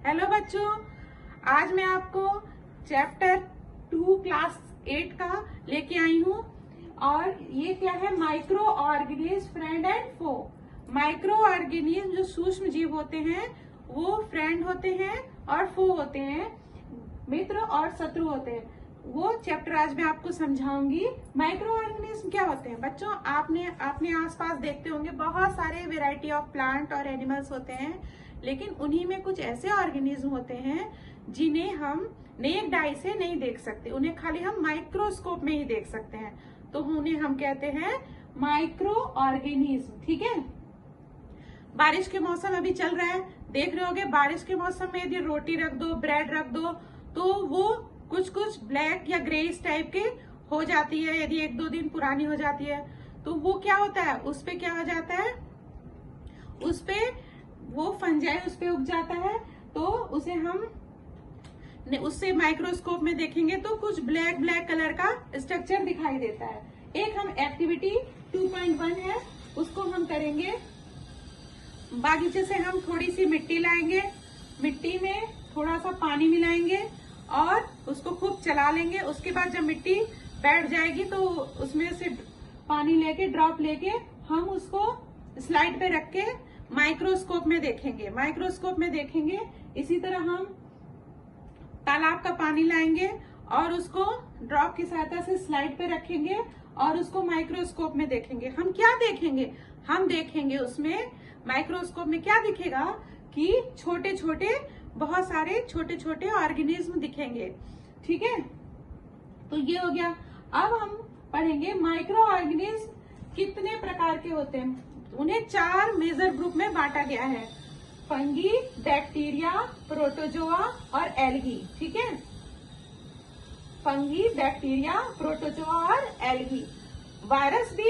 Hello बच्चों, आज मैं आपको चैप्टर 2 क्लास 8 का लेके आई हूँ। और ये क्या है? Micro organism friend and foe. Micro organism जो सूक्ष्म जीव होते हैं वो फ्रेंड होते हैं और फो होते हैं, मित्र और शत्रु होते हैं। वो चैप्टर आज मैं आपको समझाऊंगी। माइक्रो ऑर्गेनिज्म क्या होते हैं बच्चों? आपने अपने आसपास देखते होंगे बहुत सारे वेराइटी ऑफ प्लांट और एनिमल्स होते हैं, लेकिन उन्हीं में कुछ ऐसे ऑर्गेनिज्म होते हैं जिन्हें हम नेक डाई से नहीं देख सकते, उन्हें खाली हम माइक्रोस्कोप में ही देख सकते हैं, तो उन्हें हम कहते हैं माइक्रो ऑर्गेनिज्म। ठीक है, बारिश के मौसम अभी चल रहा है, देख रहे होगे बारिश के मौसम में यदि रोटी रख दो, ब्रेड रख दो, तो वो कुछ कुछ ब्लैक या ग्रेइश टाइप के हो जाती है। यदि 1-2 दिन पुरानी हो जाती है तो वो क्या होता है, उस पे क्या हो जाता है, उस पे वो फंजाई उस पे उग जाता है। तो उसे हम उससे माइक्रोस्कोप में देखेंगे तो कुछ ब्लैक ब्लैक कलर का स्ट्रक्चर दिखाई देता है। एक हम एक्टिविटी 2.1 है, उसको हम करेंगे। बागीचे से हम थोड़ी सी मिट्टी लाएंगे, मिट्टी में थोड़ा सा पानी मिलाएंगे और उसको खूब चला लेंगे। उसके बाद जब मिट्टी बैठ जाएगी तो उसमें से पानी लेके, ड्रॉप लेके हम उसको स्लाइड पे रख के माइक्रोस्कोप में देखेंगे। माइक्रोस्कोप में देखेंगे, इसी तरह हम तालाब का पानी लाएंगे और उसको ड्रॉप की सहायता से स्लाइड पे रखेंगे और उसको माइक्रोस्कोप में देखेंगे। हम क्या देखेंगे? हम देखेंगे उसमें माइक्रोस्कोप में क्या दिखेगा कि छोटे छोटे, बहुत सारे छोटे छोटे ऑर्गेनिज्म दिखेंगे। ठीक है, तो ये हो गया। अब हम पढ़ेंगे माइक्रो ऑर्गेनिज्म कितने प्रकार के होते हैं। उन्हें 4 मेजर ग्रुप में बांटा गया है: फंगी, बैक्टीरिया, प्रोटोजोआ और एल्गी। ठीक है, फंगी, बैक्टीरिया, प्रोटोजोआ और एल्गी। वायरस भी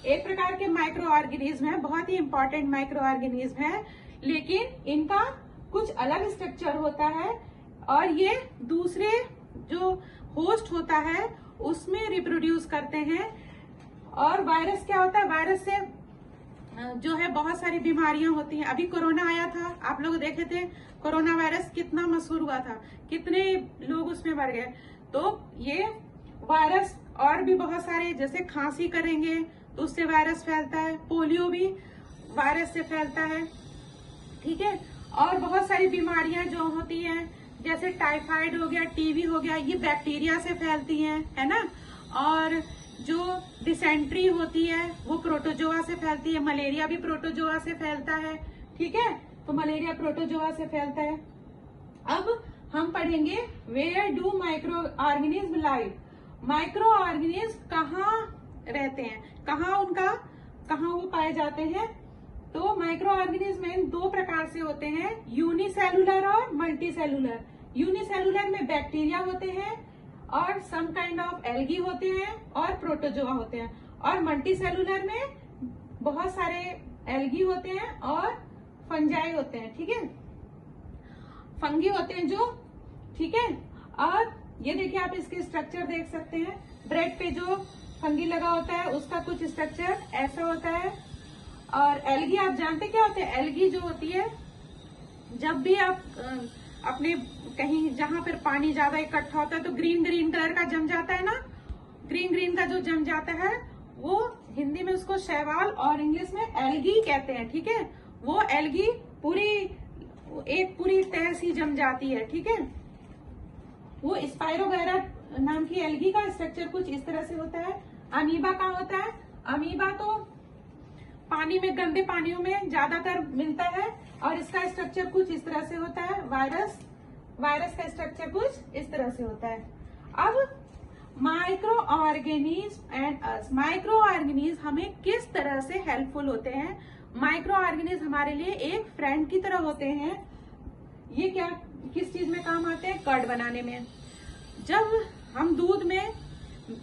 एक प्रकार के माइक्रो ऑर्गेनिज्म है, बहुत ही इंपॉर्टेंट माइक्रो ऑर्गेनिज्म है, लेकिन इनका कुछ अलग स्ट्रक्चर होता है और ये दूसरे जो होस्ट होता है उसमें रिप्रोड्यूस करते हैं। और वायरस क्या होता है? वायरस से जो है बहुत सारी बीमारियां होती हैं। अभी कोरोना आया था, आप लोग देखे थे, कोरोना वायरस कितना मशहूर हुआ था, कितने लोग उसमें मर गए। तो ये वायरस और भी बहुत सारे, जैसे खांसी करेंगे तो उससे वायरस फैलता है, पोलियो भी वायरस से फैलता है। ठीक है, और बहुत सारी बीमारियां जो होती हैं, जैसे टाइफाइड हो गया, टीबी हो गया, ये बैक्टीरिया से फैलती हैं, है ना। और जो डिसेंट्री होती है वो प्रोटोजोआ से फैलती है, मलेरिया भी प्रोटोजोआ से फैलता है। ठीक है, तो मलेरिया प्रोटोजोआ से फैलता है। अब हम पढ़ेंगे where do micro organism live. Micro organism कहाँ रहते हैं, कहाँ वो पाए जाते हैं? तो माइक्रो ऑर्गेनिज्म में 2 प्रकार से होते हैं, यूनिसेलुलर और मल्टीसेलुलर। यूनिसेलुलर में बैक्टीरिया होते हैं और सम काइंड ऑफ एल्गी होते हैं और प्रोटोजोआ होते हैं। और मल्टीसेलुलर में बहुत सारे एल्गी होते हैं और फंजाई होते हैं। ठीक है, फंगी होते हैं जो, ठीक है। और ये देखिए, आप इसके स्ट्रक्चर देख सकते हैं। ब्रेड पे जो फंगी लगा होता है उसका कुछ स्ट्रक्चर ऐसा होता है। और एल्गी आप जानते क्या होते हैं? एल्गी जो होती है, जब भी आप अपने कहीं जहां पर पानी ज्यादा इकट्ठा होता है तो ग्रीन ग्रीन कलर का जम जाता है ना, ग्रीन ग्रीन का जो जम जाता है वो हिंदी में उसको शैवाल और इंग्लिश में एल्गी कहते हैं। ठीक है, वो एल्गी पूरी तह सी जम जाती है। ठीक है, वो स्पाइरोगैरा नाम की एल्गी का स्ट्रक्चर कुछ इस तरह से होता है। अमीबा का होता है, अमीबा तो पानी में, गंदे पानियों में ज्यादातर मिलता है और इसका स्ट्रक्चर कुछ इस तरह से होता है। वायरस का स्ट्रक्चर कुछ इस तरह से होता है। अब micro organism and us. Micro organism हमें किस तरह से हेल्पफुल होते हैं? माइक्रो ऑर्गेनिज्म हमारे लिए एक फ्रेंड की तरह होते हैं। ये क्या, किस चीज में काम आते हैं? कर्ड बनाने में। जब हम दूध में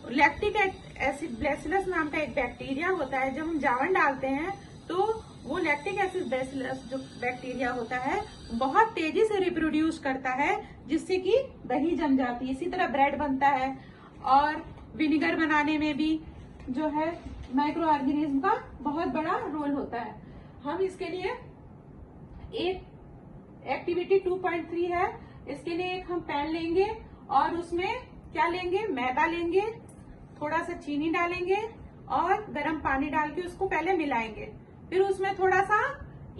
लैक्टिक एसिड बैसिलस नाम का एक बैक्टीरिया होता है, जब हम जावन डालते हैं तो वो लैक्टिक एसिड बैसिलस जो बैक्टीरिया होता है बहुत तेजी से रिप्रोड्यूस करता है, जिससे कि दही जम जाती है। इसी तरह ब्रेड बनता है और विनेगर बनाने में भी जो है माइक्रो ऑर्गेनिज्म का बहुत बड़ा रोल होता है। हम इसके लिए एक एक्टिविटी 2.3 है, इसके लिए एक हम पैन लेंगे और उसमें क्या लेंगे, मैदा लेंगे, थोड़ा सा चीनी डालेंगे और गर्म पानी डाल के उसको पहले मिलाएंगे, फिर उसमें थोड़ा सा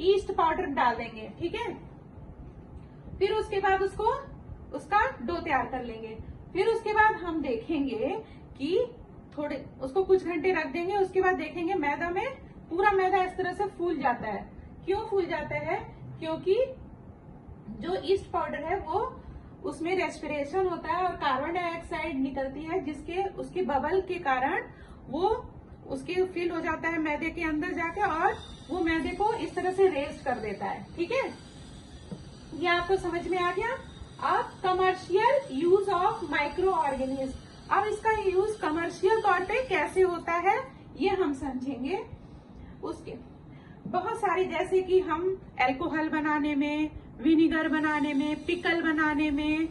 ईस्ट पाउडर डाल देंगे, ठीक है। फिर उसके बाद उसका डो तैयार कर लेंगे। फिर उसके बाद हम देखेंगे कि थोड़े उसको कुछ घंटे रख देंगे, उसके बाद देखेंगे मैदा में पूरा मैदा इस तरह से फूल जाता है। क्यों फूल जाता है, क्योंकि जो ईस्ट पाउडर है वो उसमें रेस्पिरेशन होता है और कार्बन डाइऑक्साइड निकलती है, जिसके उसके बबल के कारण वो उसके फिल हो जाता है मैदे के अंदर जाके और वो मैदे को इस तरह से रेस्ट कर देता है, ठीक है। ये आपको समझ में आ गया। अब commercial use of micro organism, अब इसका यूज कमर्शियल तौर पे कैसे होता है ये हम समझेंगे। उसके बहुत सारे, जैसे कि हम अल्कोहल बनाने में, विनीगर बनाने में, पिकल बनाने में,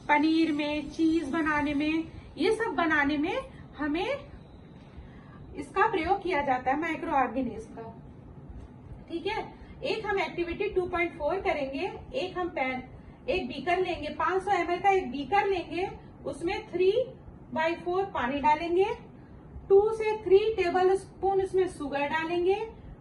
पनीर में, चीज बनाने में, ये सब बनाने में हमें इसका प्रयोग किया जाता है माइक्रो ऑर्गेनिज्म का, ठीक है। एक हम एक्टिविटी 2.4 करेंगे। एक बीकर लेंगे, 500 ml का एक बीकर लेंगे, उसमें 3/4 पानी डालेंगे, 2 से 3 टेबल स्पून उसमें शुगर डालेंगे,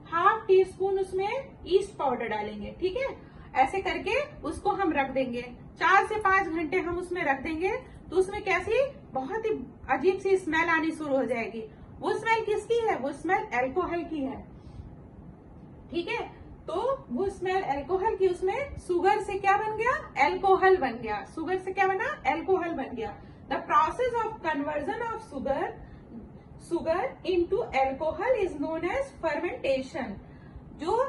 ½ टीस्पून उसमें ईस्ट पाउडर डालेंगे, ठीक है। ऐसे करके उसको हम रख देंगे, 4 से 5 घंटे हम उसमें रख देंगे। तो उसमें कैसी बहुत ही अजीब सी स्मेल आनी शुरू हो जाएगी। वो स्मेल किसकी है, वो स्मेल अल्कोहल की है, ठीक है। तो वो स्मेल अल्कोहल की, उसमें शुगर से क्या बन गया, अल्कोहल बन गया। शुगर से क्या बना, अल्कोहल बन गया। The process of conversion of sugar into alcohol is known as fermentation. जो